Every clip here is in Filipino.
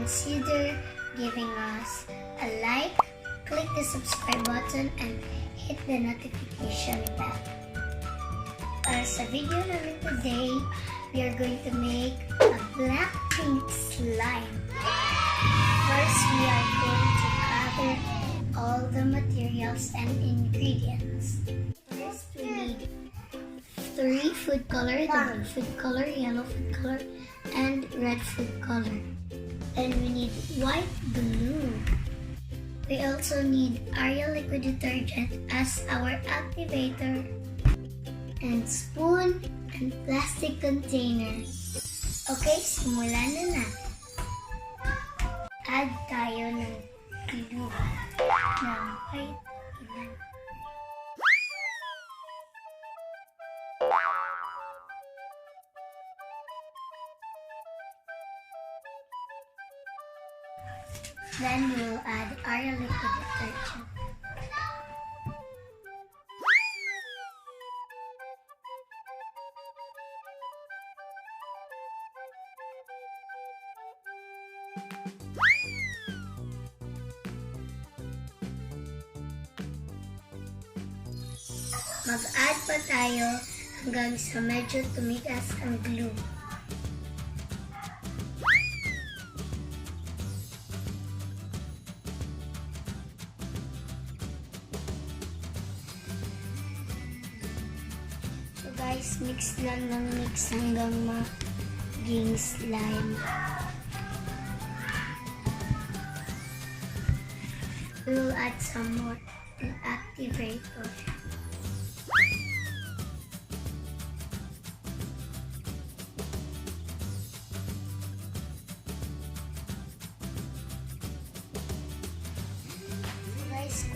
consider giving us a like, click the subscribe button, and hit the notification bell. Para sa video namin today, we are going to make a Blackpink slime. First, we are going to gather all the materials and ingredients. First, we need 3 food color, the blue food color, yellow food color, and red food color. And we need white glue. We also need Ariel liquid detergent as our activator, and spoon and plastic container. Okay, simulan na natin. Add tayo ng glue ng white glue. Then we'll add Ariel liquid detergent. Mag-add pa tayo hanggang sa medyo tumigas ang glue. So guys, mix lang ng mix hanggang maging slime. We will add some more activator.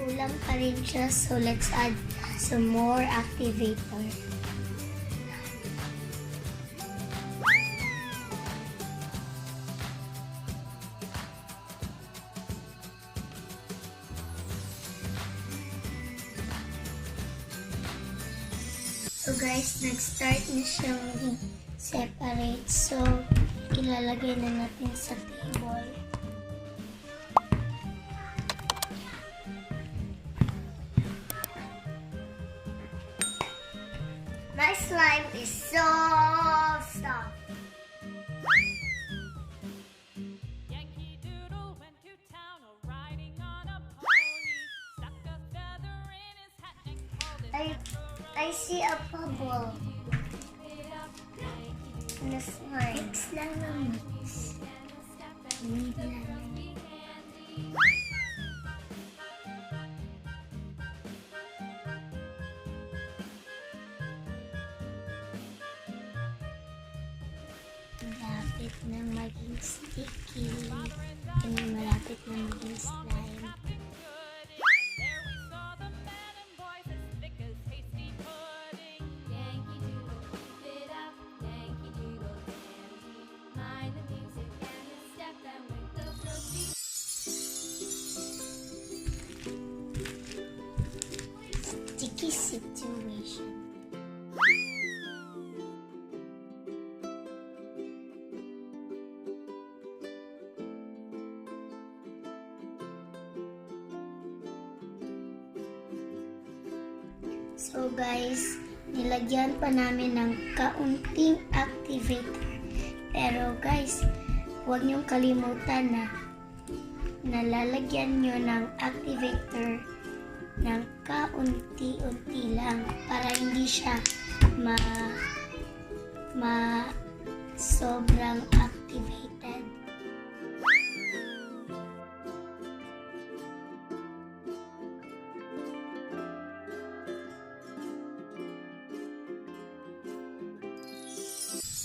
Kulang pa rin siya, so let's add some more activator. So guys, nag-start na siyang separate, so ilalagay na natin sa table. My slime is so soft. Yankee Doodle went to town riding on a pony. Stuck a feather in his hat and called it I see a bubble. Mix lang ng mix. Malapit na maging sticky. Malapit na maging slime. There we saw the men and boys as thick as hasty pudding. Yankee Doodle, keep it up. Yankee Doodle dandy. Mind the music and the step and with the proceed. Sticky situation. So guys, nilagyan pa namin ng kaunting activator. Pero guys, huwag niyong kalimutan na nalalagyan niyo ng activator ng kaunti-unti lang para hindi siya sobrang activated.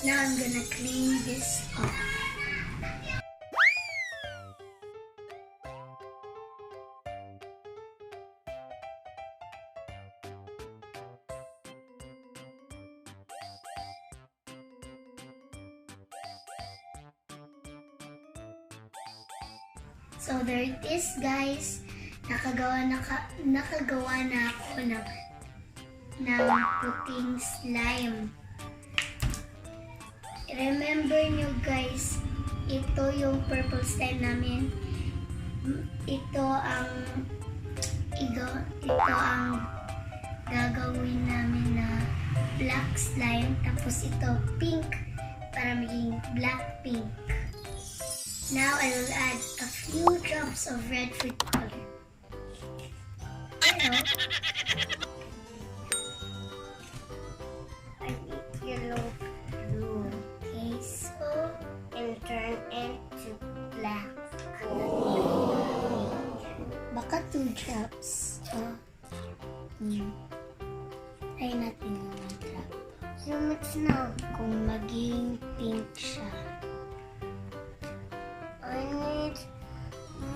Now I'm gonna clean this off. So there it is guys. Nakagawa na ako ng puting slime. Remember nyo guys, ito yung purple slime namin. Ito ang gagawin namin na black slime. Tapos ito pink para maging Blackpink. Now I will add a few drops of red food color. Hello. I need yellow blue. Okay, so and turn into black. Baka 2 drops. Try natin yung 1 drop. So much na. Kung maging pink siya. I need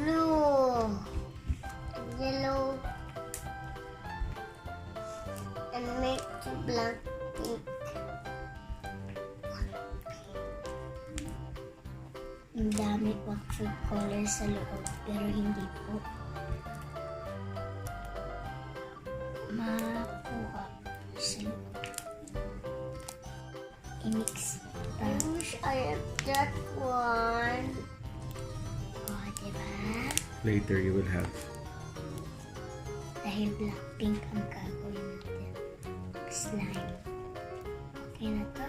blue, yellow, and make to black pink. Ang dami pang food color sa loob, pero hindi po makuha sa loob. I-mix pa. I wish I had that one. O, diba? Later you will have. Dahil Blackpink ang gagawin natin. Slime. Okay na to?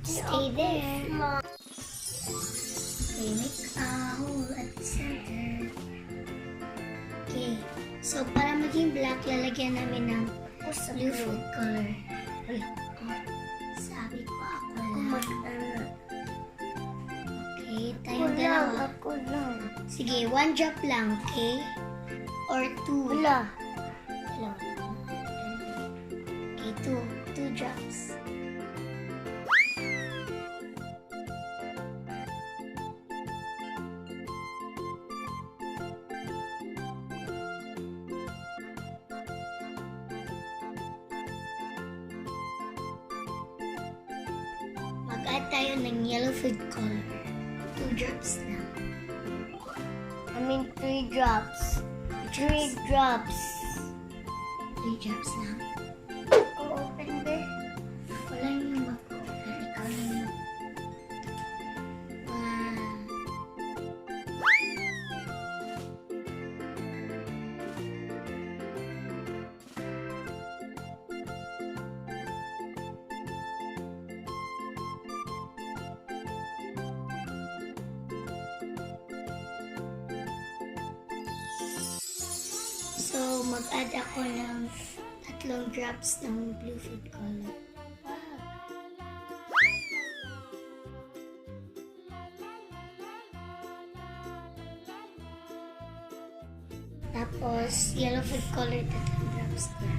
Stay there. Okay, make a hole at the center. Okay. So, para maging black, lalagyan namin ng blue food color. Sabi ko ako lang. Okay, tayong dalawa. Ako lang. Sige, 1 drop lang, okay? Or 2. Wala. Dalawa lang. Okay, 2 drops. Mag-add tayo ng yellow food color. 2 drops lang. I mean 3 drops. 3 drops. 3 drops lang. Open there. Ako lang yung mag-open. Ikaw lang yung... Wow. So, mag-add ako ng 3 drops ng blue food color. Tapos, yellow food color, 3 drops na.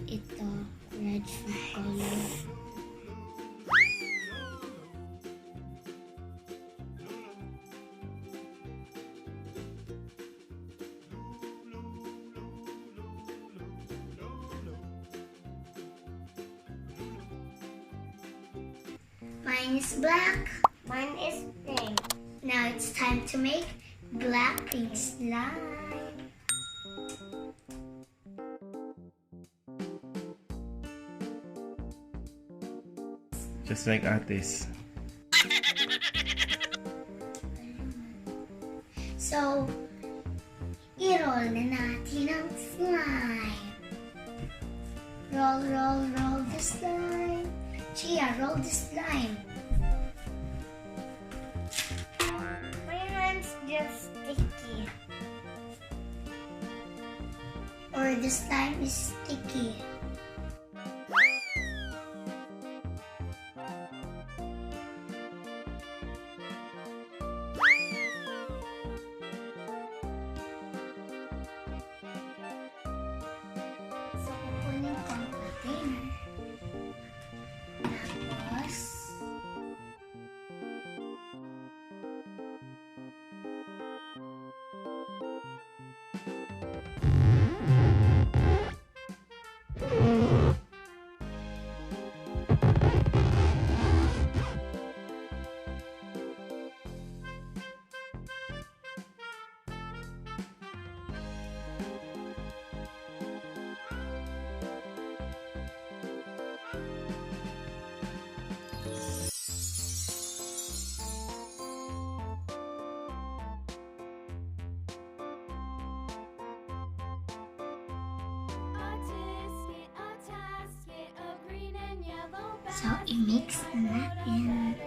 Ito, red food color. Mine is black. Mine is pink. Now it's time to make Blackpink slime. Just like Ates. So, i-roll na natin ang slime. Roll, roll, roll the slime. Chia, roll the slime. My hand's just sticky. Or the slime is sticky. So, kukunin ko ang container. Tapos, So, i-mix na natin.